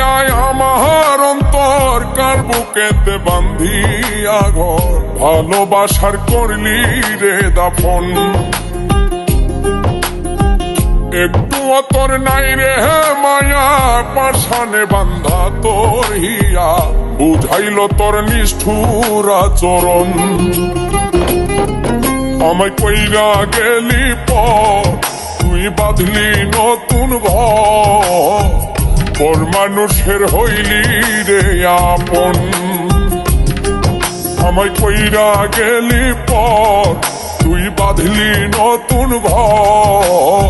দিয়ায় আমার অন্তর কার বুকেতে বান্ধিয়া ঘর ভালোবাসার করলি রে দাফন। একটু তোর নাই রে মায়া পাশানে বান্ধা তোর হিয়া বুঝাইল তোর নিষ্ঠুর আচরণ। আমায় কইরা গেলি পর তুই বাঁধলি নতুন ঘর পর মানুষের হইলি রে আপন। আমায় কইরা গেলি পর তুই বাঁধলি নতুন ঘর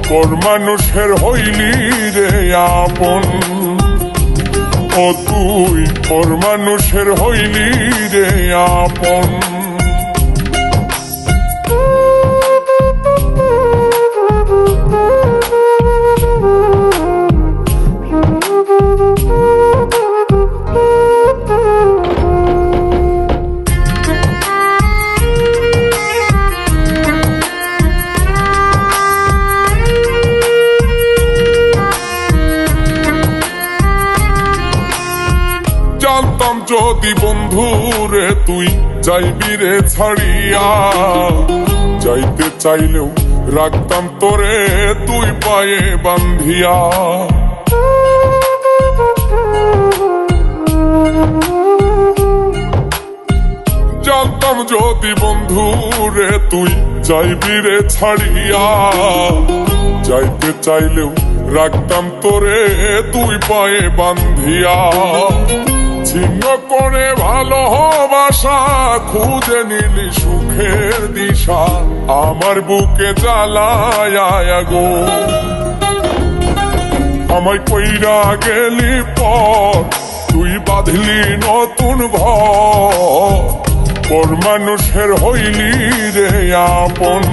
পর মানুষের হইলি রে আপন। ও তুই পর মানুষের হইলি রে আপন। জানতাম যদি বন্ধু রে তুই যাইবি রে ছাড়িয়া, যাইতে চাইলেও রাখতাম তোরে তুই পায়ে বান্ধিয়া। জানতাম যদি বন্ধু রে তুই যাইবি রে ছাড়িয়া, যাইতে চাইলেও রাখতাম তোরে তুই পায়ে বান্ধিয়া। ছিন্ন করে ভালোবাসা খুঁজে নিলি সুখের দিশা আমার বুকে জ্বালায় গো। আমায় কইরা গেলি পর তুই বাঁধলি নতুন ঘর পর মানুষের হইলি রে আপন।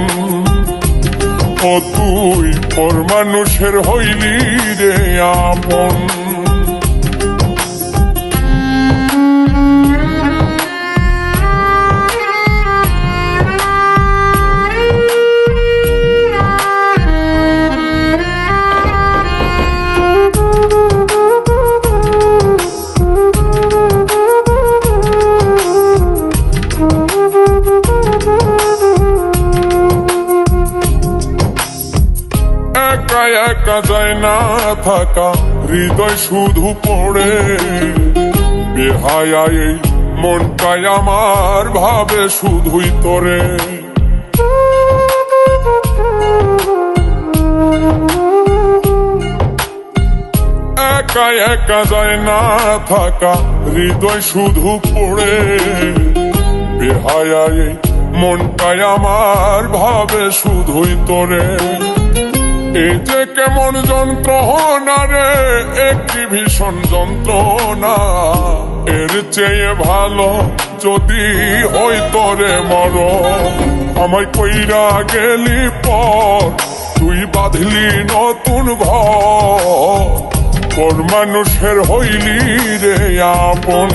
ও তুই পর মানুষের হইলি রে আপন। একা একা যায় না থাকা হৃদয় শুধু পড়ে বেহায়া এই মনটাই আমার ভাবে শুধুই তোরে। একা একা যায় না থাকা হৃদয় শুধু পড়ে বেহায়া এই মনটাই আমার ভাবে শুধুই তোরে। এই যে কেমন যন্ত্রণা রে একটি ভীষণ যন্ত্রণা, এর চেয়ে ভালো যদি হইতো রে মরণ। আমায় কইরা গেলি পর তুই বাঁধলি নতুন ঘর পর মানুষের হইলি রে আপন।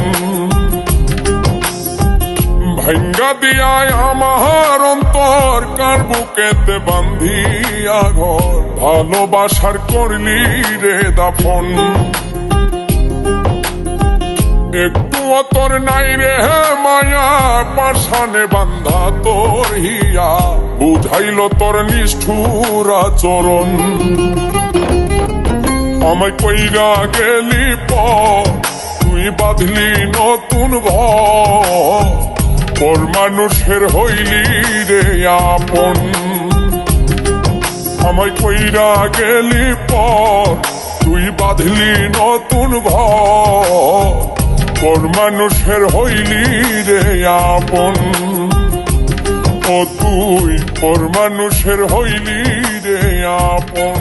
ভাঙ্গা দিয়ায় আমার অন্তর কার বুকেতে বান্ধিয়া ঘর ভালোবাসার করলি রে দাফন। একটু তোর নাই রে মায়া পাশানে বান্ধা তোর হিয়া বুঝাইল তোর নিষ্ঠুর আচরণ। আমায় কইরা গেলি পর তুই বাঁধলি নতুন ঘর পর মানুষের হইলি রে আপন। আমায় কইরা গেলি পর তুই বাঁধলি নতুন ঘর পর মানুষের হইলি রে আপন। ও তুই পর মানুষের হইলি রে আপন।